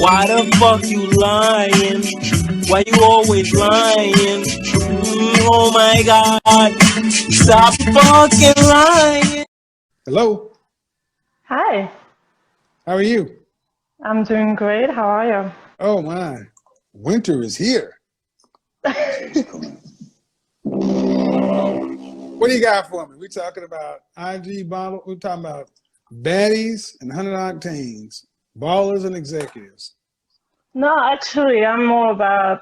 Why the fuck you lying? Why you always lying? Oh my god. Stop fucking lying. Hello. Hi, How are you? I'm doing great. How are you? Oh my. Winter is here. What do you got for me? We talking about IG bottle. We're talking about baddies and 100 octanes, ballers and executives. No, actually, I'm more about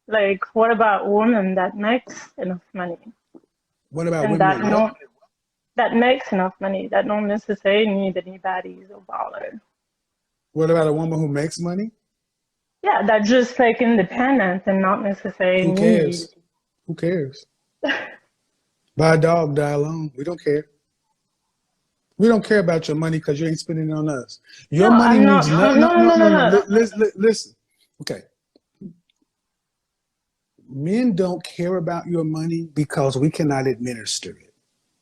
like, what about women that makes enough money What about and women that what? that makes enough money that don't necessarily need anybody or baller. What about a woman who makes money? Yeah, that just like independent and not necessarily Who need. cares? Who cares? Buy a dog, die alone. We don't care. We don't care about your money because you ain't spending it on us. Your No, money I'm not. means nothing. No, no, no, no, no, no. Listen. Okay. Men don't care about your money because we cannot administer it.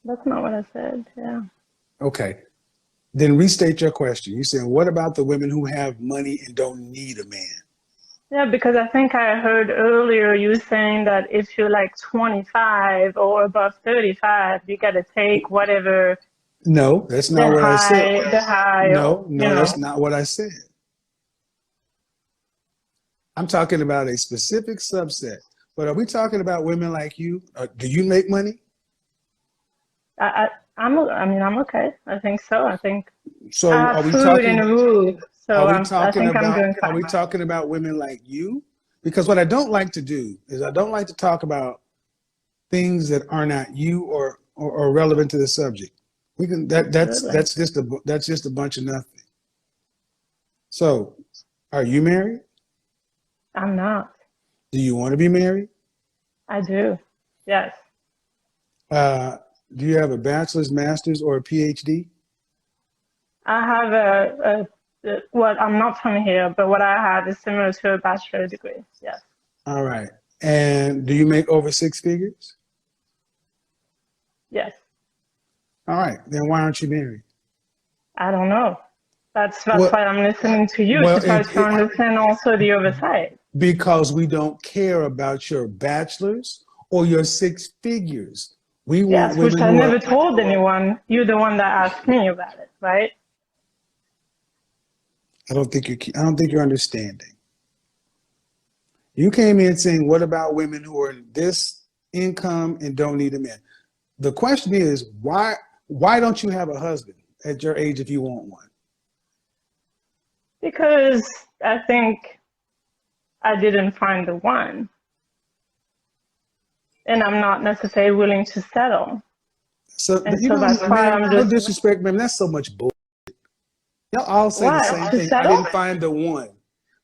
That's not what I said. Yeah. Okay. Then restate your question. You said, what about the women who have money and don't need a man? Yeah, because I think I heard earlier you saying that if you're like 25 or above 35, you got to take whatever No, that's not what I said. the high, No, you know. that's not what I said. I'm talking about a specific subset. But are we talking about women like you? Do you make money? I'm okay. I think so. I think So I are have we food in talking? the room, so Are we I talking think I'm about? doing Are we fine. talking about women like you? Because what I don't like to do is I don't like to talk about things that are not you or relevant to the subject. We can Absolutely. that's just a bunch of nothing. So, are you married? I'm not. Do you want to be married? I do. Yes. Do you have a bachelor's, master's, or a PhD? I have well, I'm not from here, but what I have is similar to a bachelor degree. Yes. All right. And do you make over six figures? Yes. All right. Then why aren't you married? I don't know. That's Well, why I'm listening to you well, to try to understand also the other side. because we don't care about your bachelor's or your six figures. We want Yes, which women I who never are. told anyone. You're the one that asked me about it, right? I don't think you're understanding. You came in saying, "What about women who are this income and don't need a man?" The question is, why don't you have a husband at your age if you want one? Because I think I didn't find the one. And I'm not necessarily willing to settle. So And you so know, that's why man, I'm no just, disrespect, man. That's so much bull. Y'all all say the same why? To thing. I settle? didn't find the one.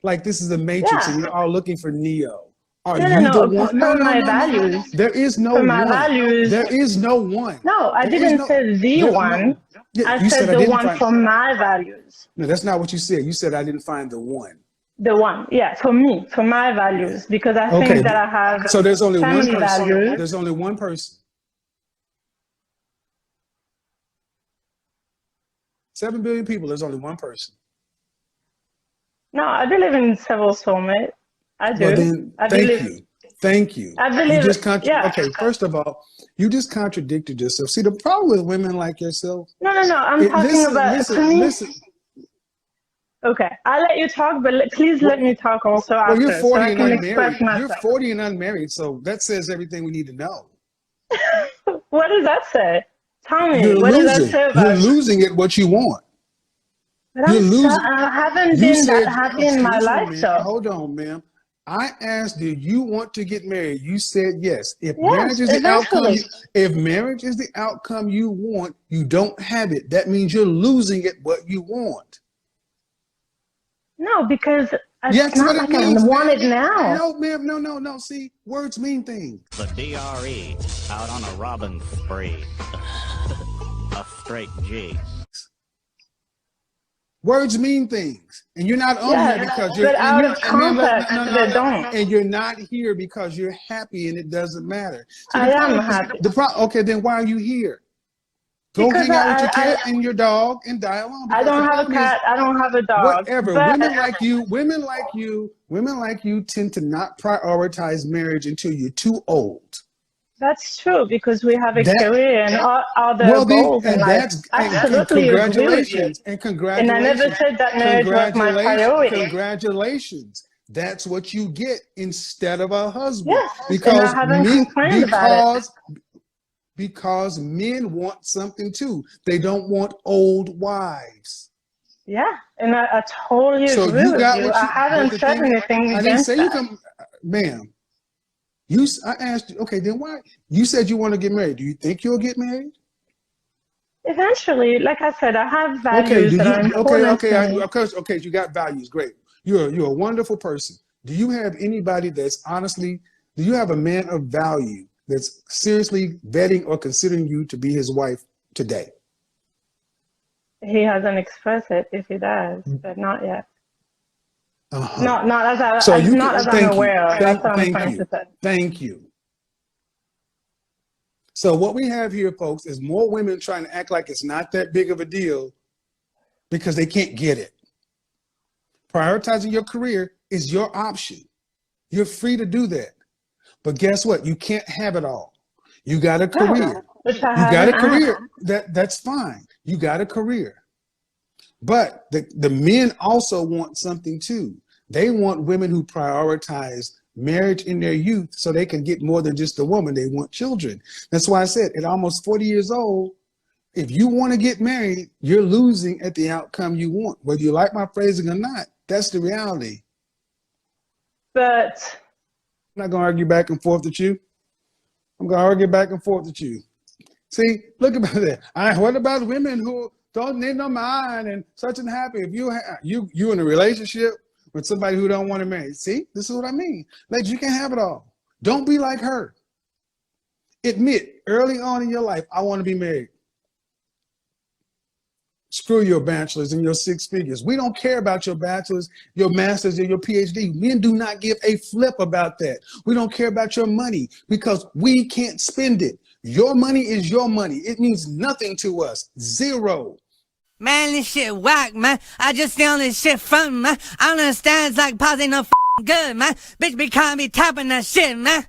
Like this is the Matrix, and Yeah. you're all looking for Neo. Are No, no, you the no. one? No, For no, my no, no, no, no. values. There is no For my one. values. There is no one. No, I There is didn't no. say the There, one. no. Yeah, I you said said I the didn't one find. for my values. No, that's not what you said. You said I didn't find the one. The one, yeah, for me, for my values, because I Okay. think that I have So there's only one family person. values. There's only one person. 7 billion people. There's only one person. No, I believe in several soulmates. I Well, do. then, I thank believe. you. Thank you. I You believe. just Yeah. okay. First of all, you just contradicted yourself. See, the problem with women like yourself. No, no, no. I'm talking about to me. Listen. Okay, I'll let you talk, but please let me talk also Well, you're after, so 40 I and can express unmarried. You're myself. 40 and unmarried, so that says everything we need to know. What does that say? Tell me. You're What does that losing. say You're about? losing at what you want. But You're losing. I haven't You been that said, happy in my excuse me, life, man. though. Hold on, ma'am. I asked, do you want to get married? You said yes. If Yes, marriage is the outcome, eventually. if marriage is the outcome you want, you don't have it. That means you're losing at what you want. No, because Yes, it's not what it like I means, want ma'am. it now. No, ma'am, no. See, words mean things. The DRE out on a robbing spree. A straight G. Words mean things, and you're not on here because you're. But And out you, of and ma'am, context, they don't. and you're not here because you're happy, and it doesn't matter. See, I am happy. Okay, then why are you here? Go Because hang out with your cat and your dog and die alone. I Because the don't have a problem is, cat. I don't have a dog. whatever. But Women like you tend to not prioritize marriage until you're too old. that's true because we have a That career and other well, goals in and life. that's and Absolutely agree with you. congratulations and And I never congratulations, said that marriage was my priority. congratulations. That's what you get instead of a husband Yes, and I haven't complained about it. Because men want something too. They don't want old wives. Yeah, and I totally So agree you with got you. what I you. But haven't the said thing, anything I didn't against say you that. can, ma'am. I asked you. Okay, then why? You said you want to get married. Do you think you'll get married? Eventually, like I said, I have Okay. values Do that you? are Okay. important Okay. to me. Of course. Okay. You got values. Great. You're a wonderful person. Do you have anybody that's honestly? Do you have a man of value that's seriously vetting or considering you to be his wife today? He hasn't expressed it if he does, but not yet. Uh-huh. So Not you not can as I'm thank you. aware of. That's what I'm Thank trying you. to say. Thank you. So what we have here, folks, is more women trying to act like it's not that big of a deal because they can't get it. Prioritizing your career is your option. You're free to do that. But guess what? You can't have it all. You got a No, career. which I You got a haven't asked. career. That's fine. You got a career. But the men also want something too. They want women who prioritize marriage in their youth so they can get more than just a woman. They want children. That's why I said at almost 40 years old, if you want to get married, you're losing at the outcome you want. Whether you like my phrasing or not, that's the reality. But I'm not going to argue back and forth with you. I'm going to argue back and forth with you. See, look about that. What about women who don't need no mind and such and happy? If you in a relationship with somebody who don't want to marry, see, this is what I mean. Ladies, you can't have it all. Don't be like her. Admit early on in your life, I want to be married. Screw your bachelor's and your 6 figures. We don't care about your bachelor's, your master's, or your PhD. Men do not give a flip about that. We don't care about your money because we can't spend it. Your money is your money. It means nothing to us. Zero. Man, this shit whack, man. I just steal this shit from, man. I don't understand, it's like pause ain't no good, man. Bitch be calling me tapping that shit, man.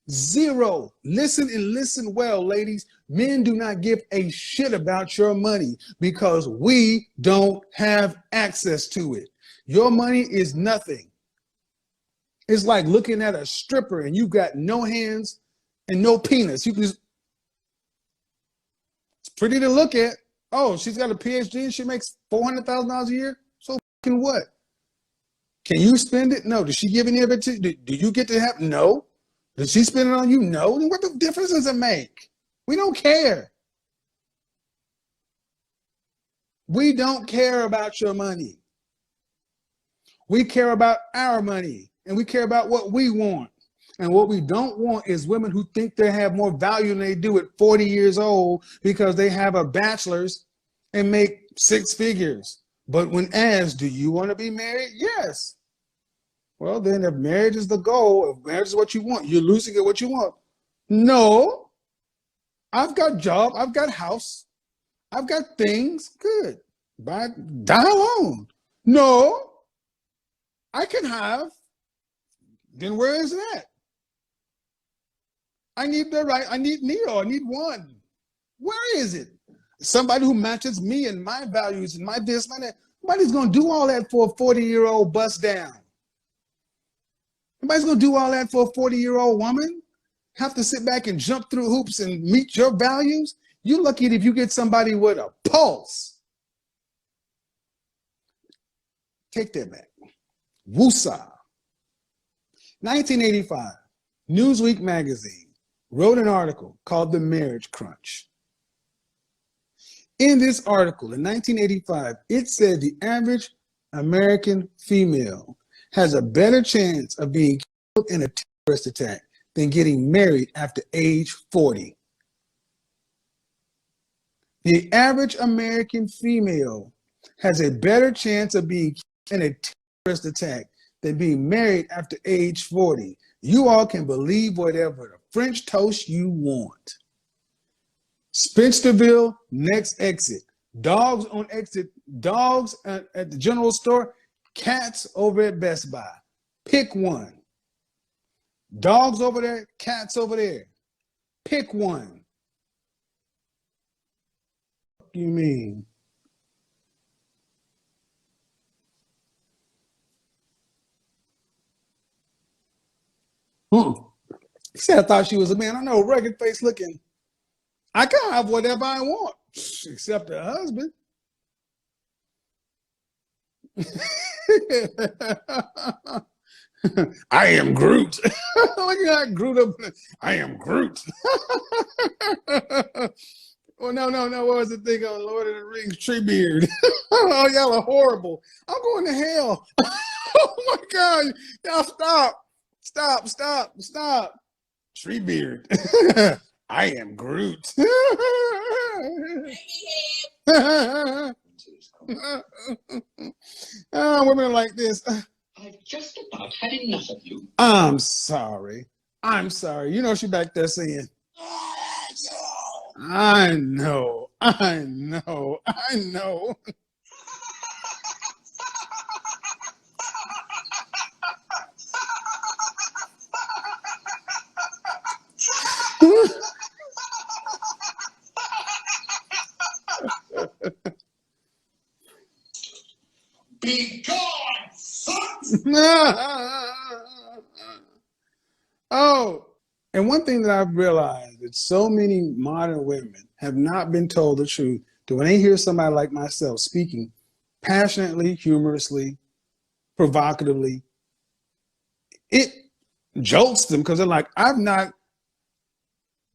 Zero. Listen and listen well, ladies. Men do not give a shit about your money because we don't have access to it. Your money is nothing. It's like looking at a stripper and you got no hands and no penis. You can just, it's pretty to look at. Oh, she's got a PhD and she makes $400,000 a year. So fucking what? Can you spend it? No. Does she give any of it to? Do you get to have? No. Does she spend it on you? No. Then what the difference does it make? We don't care. We don't care about your money. We care about our money and we care about what we want. And what we don't want is women who think they have more value than they do at 40 years old because they have a bachelor's and make 6 figures. But when asked, do you want to be married? Yes. Well, then if marriage is the goal, if marriage is what you want, you're losing at what you want. No. I've got job, I've got house, I've got things. Good. Die alone. No. I can have. Then where is that? I need Neo. I need one. Where is it? Somebody who matches me and my values and my this, my that. Nobody's going to do all that for a 40-year-old bust down. Nobody's going to do all that for a 40-year-old woman. Have to sit back and jump through hoops and meet your values. You're lucky if you get somebody with a pulse. Take that back. Woosah. 1985, Newsweek magazine wrote an article called The Marriage Crunch. In this article in 1985, it said the average American female has a better chance of being killed in a terrorist attack than getting married after age 40. The average American female has a better chance of being killed in a terrorist attack than being married after age 40. You all can believe whatever the French toast you want. Spencerville, next exit. Dogs on exit. Dogs at the general store. Cats over at Best Buy. Pick one. Dogs over there, cats over there. Pick one. What do you mean? He said, I thought she was a man. I know, rugged face looking. I can have whatever I want, except a husband. I am Groot. Look at that Groot up. I am Groot. Oh, no. What was the thing on Lord of the Rings? Treebeard. Oh, y'all are horrible. I'm going to hell. Oh, my God. Y'all stop. Treebeard. I am Groot. Oh, women are like this. I've just about had enough of you. I'm sorry. You know she back there saying, I know. Be gone, son! Oh, and one thing that I've realized that so many modern women have not been told the truth, that when they hear somebody like myself speaking passionately, humorously, provocatively, it jolts them because they're like, I've not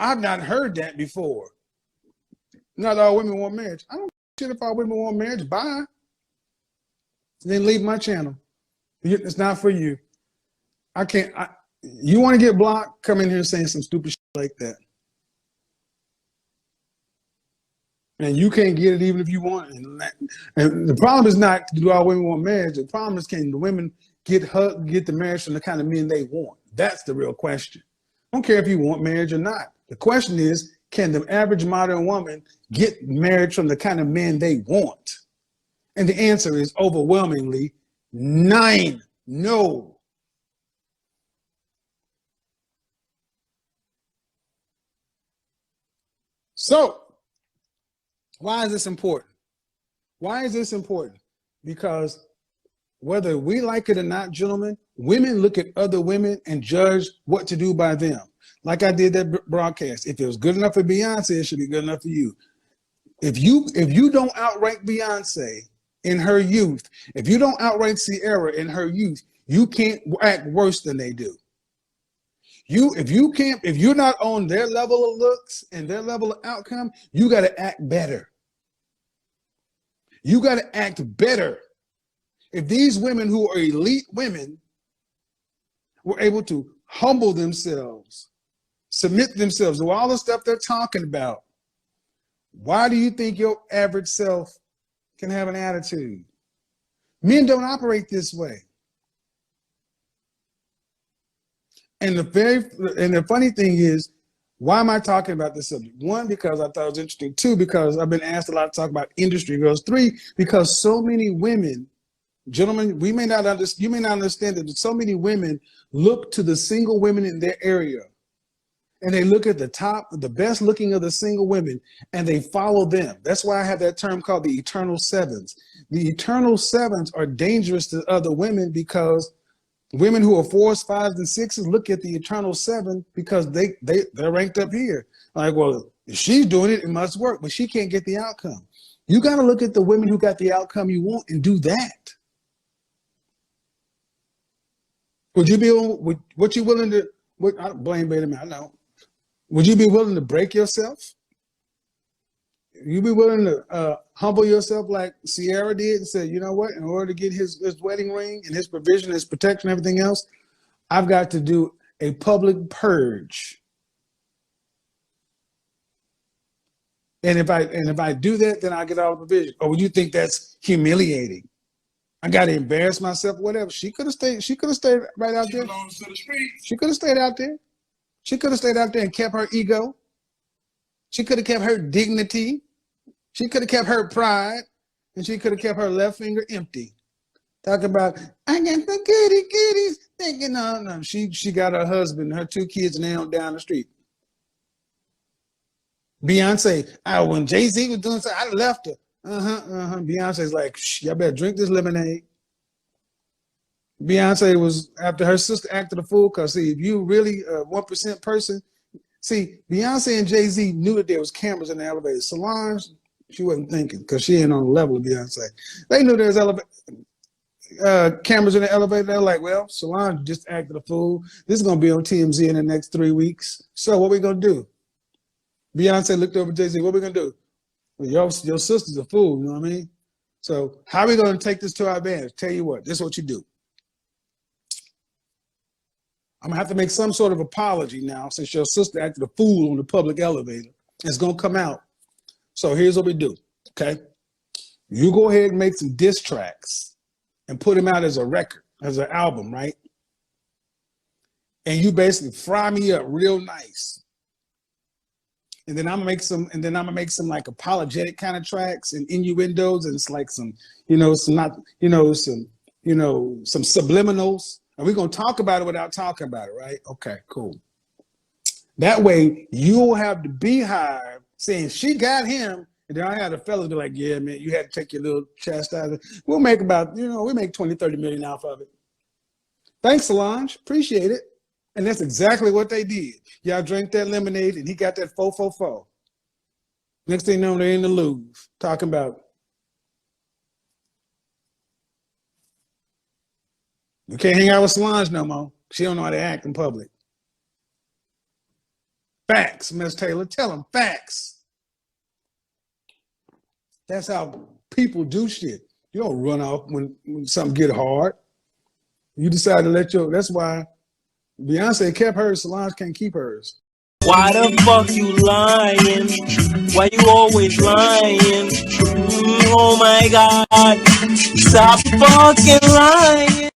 heard that before. Not all women want marriage. I don't shit if all women want marriage. Bye. Then leave my channel. It's not for you. I can't. You want to get blocked? Come in here saying some stupid shit like that. And you can't get it even if you want it. And the problem is not do all women want marriage. The problem is can the women get the marriage from the kind of men they want? That's the real question. I don't care if you want marriage or not. The question is, can the average modern woman get marriage from the kind of men they want? And the answer is overwhelmingly 9. No. So, why is this important? Because whether we like it or not, gentlemen, women look at other women and judge what to do by them. Like I did that broadcast. If it was good enough for Beyonce, it should be good enough for you. If you don't outrank Beyonce in her youth, if you don't outrank Ciara in her youth, you can't act worse than they do. If you're not on their level of looks and their level of outcome, you got to act better. You got to act better. If these women who are elite women were able to humble themselves, submit themselves to all the stuff they're talking about, why do you think your average self can have an attitude? Men don't operate this way. And the funny thing is, why am I talking about this subject? 1, because I thought it was interesting. 2, because I've been asked a lot to talk about industry girls. 3, because so many women, gentlemen, you may not understand that so many women look to the single women in their area. And they look at the best looking of the single women, and they follow them. That's why I have that term called the eternal sevens. The eternal sevens are dangerous to other women because women who are 4s, 5s, and 6s look at the eternal 7 because they're ranked up here. Like, well, if she's doing it, it must work, but she can't get the outcome. You got to look at the women who got the outcome you want and do that. Would you be what you willing to? I don't blame Beta Man. I know. Would you be willing to break yourself? You be willing to humble yourself like Ciara did and say, you know what, in order to get his wedding ring and his provision, his protection, everything else, I've got to do a public purge. And if I do that, then I get all the provision. Or would you think that's humiliating? I got to embarrass myself, whatever. She could have stayed right out there. She could have stayed out there. She could have stayed out there and kept her ego. She could have kept her dignity. She could have kept her pride. And she could have kept her left finger empty. Talk about, I got the goody goodies. Thinking, no. She got her husband, her 2 kids now down the street. Beyonce, when Jay-Z was doing something, I left her. Beyonce's like, y'all better drink this lemonade. Beyonce was, after her sister acted a fool, because see, if you really a 1% person, see, Beyonce and Jay-Z knew that there was cameras in the elevator. Solange, she wasn't thinking, because she ain't on the level of Beyonce. They knew there was cameras in the elevator. They're like, well, Solange just acted a fool. This is going to be on TMZ in the next 3 weeks. So what we going to do? Beyonce looked over at Jay-Z. What we going to do? Well, your sister's a fool, you know what I mean? So how are we going to take this to our advantage? Tell you what, this is what you do. I'm going to have to make some sort of apology now since your sister acted a fool on the public elevator. It's going to come out. So here's what we do, okay? You go ahead and make some diss tracks and put them out as a record, as an album, right? And you basically fry me up real nice. And then I'm gonna make some like apologetic kind of tracks and innuendos, and it's like some subliminals. And we're gonna talk about it without talking about it, right? Okay, cool. That way you'll have the Beehive saying she got him, and then I had the fellas be like, yeah, man, you had to take your little chastisement. We'll make about, we make 20, 30 million off of it. Thanks, Solange. Appreciate it. And that's exactly what they did. Y'all drank that lemonade and he got that 444. Next thing you know, they're in the Louvre talking about, we can't hang out with Solange no more. She don't know how to act in public. Facts, Miss Taylor. Tell them facts. That's how people do shit. You don't run off when something get hard. You decide to let that's why Beyonce kept hers, Solange can't keep hers. Why the fuck you lying? Why you always lying? Oh my God, stop fucking lying.